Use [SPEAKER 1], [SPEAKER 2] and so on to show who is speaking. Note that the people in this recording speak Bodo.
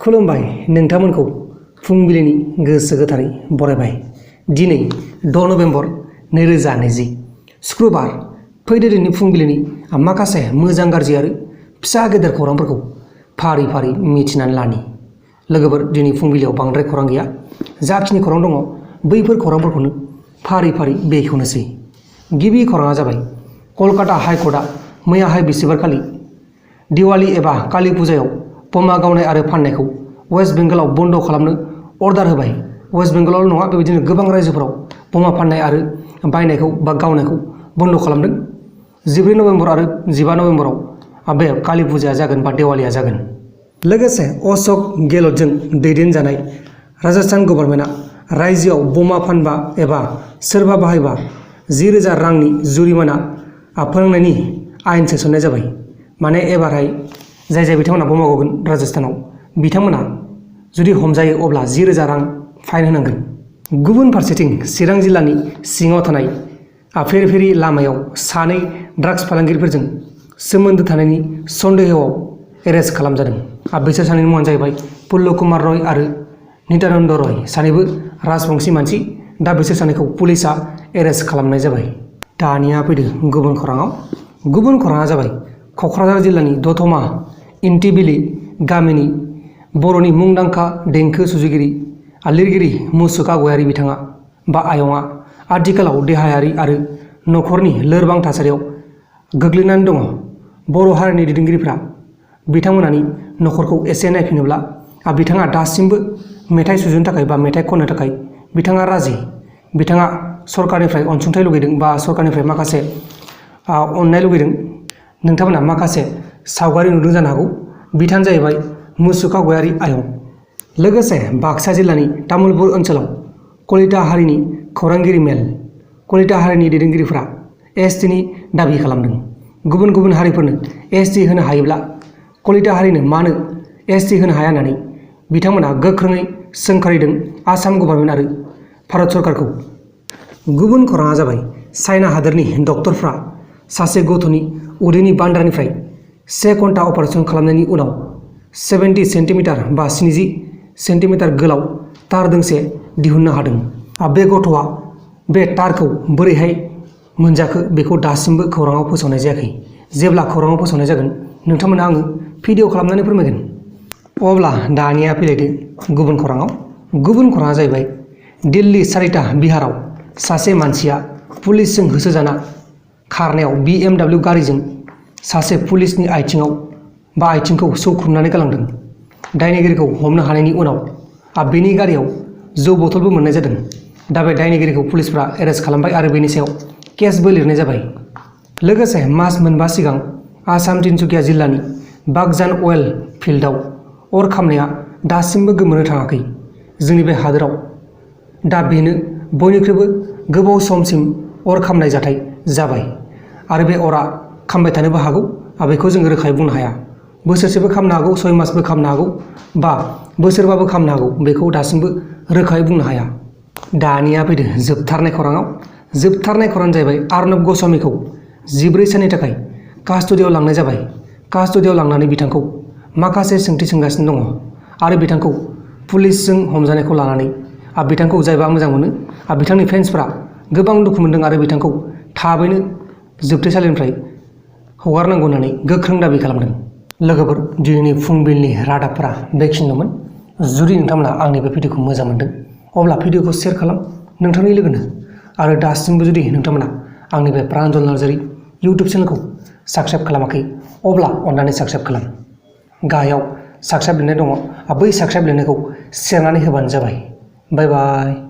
[SPEAKER 1] खुलुमबाय नोंथांमोनखौ फुंबिलिनि गोसो गोथारै बरायबाय। दिनै 6 नभेम्बर 2020 शुक्रबार। फैदो दिनै फुंबिलिनि माखासे मोजां गाज्रि आरो फिसा गेदेर खौरांफोरखौ फारि फारि मिथिनानै लानि। लोगोफोर, दिनै फुंबिलियाव बांद्राय खौरां गैया। जाखिनि खौरां दङ बैफोर खौरांफोरखौनो फारि फारि बेखेवनोसै। गिबि खौराङा जाबाय कलकाता हाइकर्टआ मैयाहाय बिस्थिबारखालि दिवाली एबा काली पुजायाव बमा गावनाय आरो फाननायखौ वेस्ट बेंगलाव बन्द खालामनो अर्डार होबाय। वेस्ट बेंगलावल' नङा, बेबायदिनो गोबां रायजोफोराव बमा फाननाय आरो बायनायखौ बा गावनायखौ बन्द खालामदों। 14 नभेम्बर आरो 15 नभेम्बराव बे काली पुजाया जागोन बा दिवालीया जागोन। लोगोसे अशोक गेहलतजों दैदेनजानाय राजस्थान गभर्नमेन्टआ रायजोआव बमा फानबा एबा सोरबा बाहायबा 10,000 रांनि जुरिमाना फोनांनायनि आयेन सोसननाय जाबाय। माने एबारहाय जाय बिथांमोना बमा गावगोन राजस्थानाव, बिथांमोना जुदि हमजायो अब्ला 10,000 रां फाइन होनांगोन। गुबुन फारसेथिं चिरां जिल्लानि सिङाव थानाय फेरफेरि लामायाव सानै ड्राग्स फालांगिरिफोरजों सोमोन्दो थानायनि सन्देहआव एरेस्ट खालामजादों। बिसोर सानैनि मुङानो जाहैबाय पुल्ल कुमार रय आरो नित्यानन्द रय। सानैबो राजबंशी मानसि। दा बिसोर सानैखौ पुलिसा एरेस्ट खालामनाय जाबाय। दानिया फैदो गुबुन खौराङाव। गुबुन खौराङा जाबाय क'क्राझार जिल्लानि दतमा इन्टिबिलि गामिनि बर'नि मुंदांखा देंखो सुजुगिरि लिरगिरि मुसुखा गयारि बिथाङा बा आयंआ आथिखालाव देहायारि आरो नखरनि लोरबां थासारियाव गोग्लैनानै दङ। बर' हारिनि दैदेनगिरिफ्रा बिथांमोनानि नखरखौ एसे नायफिनोब्ला बिथाङा दासिमबो मेथाइ सुजुनो थाखाय बा मेथाइ खननो थाखाय बिथाङा राजि। बिथाङा सरकारनिफ्राय अनसुंथाइ लुगैदों बा सरकारनिफ्राय माखासे अननाय लुगैदों। नोंथांमोना माखासे सावगारि नुदों जानो हागौ। बिथाङानो जाहैबाय मुसुखा गयारि आयं। लोगोसे बाक्सा जिल्लानि तामुलपुर ओनसोलाव कलिता हारिनि खौरांगिरि मेल। कलिता हारिनि दैदेनगिरिफोरा एसटिनि दाबि खालामदों। गुबुन गुबुन हारिफोरनो एसटि होनो हायोब्ला कलिता हारिनो मानो एसटि होनो हाया होननानै बिथांमोना गोख्रोङै सोंखारिदों आसाम गभर्नमेन्ट आरो भारत सरकारखौ। गुबुन खौराङा जाबाय चाइना हादोरनि डक्टरफ्रा सासे गथ'नि उदैनि बान्दारनिफ्राय 1 घन्टा अपारेसन खालामनायनि उनाव 70 सेन्टिमिटार बा 70 सेन्टिमिटार गोलाव तार दोंसे दिहुननो हादों। बे गथ'आ बे तारखौ बोरैहाय मोनजाखो बेखौ दासिमबो खौराङाव फोसावनाय जायाखै। जेब्ला खौराङाव फोसावनाय जागोन नोंथांमोना आङो भिडिअ खालामनानै फोरमायगोन। अब्ला दानिया फैलायदो गुबुन खौराङाव। गुबुन खौराङा जाहैबाय दिल्ली सारिता बिहाराव सासे मानसिया पुलिसजों होसोजाना खारनायाव BMW गारिजों सासे पुलिसनि आथिंखौ सौख्रुमनानै गालांदों। दायनिगिरिखौ हमनो हानायनि उनाव बेनि गारियाव जौ बथलबो मोननाय जादों। दा बे दायनिगिरिखौ पुलिसफ्रा एरेस्ट खालामबाय आरो बेनि सायाव केसबो लिरनाय जाबाय। लोगोसे मास मोनबा सिगां आसाम तिनसुकिया जिल्लानि बागजान अइल फिल्डआव अर खामनाया दासिमबो गोमोरनो थाङाखै। जोंनि बे हादोराव दा बेनो बयनिख्रुइबो गोबाव समसिम अर खामनाय जाथाय जाबाय आरो बे अरा खामबाय थानोबो हागौ। बेखौ जोङो रोखायै बुंनो हाया। बोसोरसेबो खामनो हागौ, 6 मासबो खामनो हागौ बा बोसोरबाबो खामनो हागौ। बेखौ दासिमबो रोखायै बुंनो हाया। दानिया फैदो जोबथारनाय खौराङाव। जोबथारनाय खौराङानो जाहैबाय आर्नब गस्वामीखौ 14 साननि थाखाय कास्टडियाव लांनाय जाबाय। कास्टडियाव लांनानै बिथांखौ माखासे सोंथि सोंगासिनो दङ आरो बिथांखौ पुलिसजों हमजानायखौ लानानै बिथांखौ जायबा मोजां मोनो बिथांनि फेन्सफ्रा गोबां दुखु मोनदों आरो बिथांखौ थाबैनो जोबथेसालिनिफ्राय हगारनांगौ होननानै गोख्रों दाबि खालामदों। लोगोफोर, दिनैनि फुंबिलिनि रादाबफोरा बेखिनिल'मोन। जुदि नोंथांमोना आंनि बे भिडिअखौ मोजां मोनदों अब्ला भिडिअखौ शेयार खालाम नोंथांनि लोगोनो। आरो दासिमबो जुदि नोंथांमोना आंनि बे प्रान्जल नार्जारि इउटुब चेनेलखौ साबस्क्राइब खालामाखै अब्ला अननानै साबस्क्राइब खालाम। गाहायाव साबस्क्राइब लिरनाय दङ। बै साबस्क्राइब लिरनायखौ सेरनानै होबानो जाबाय। बाय बाय।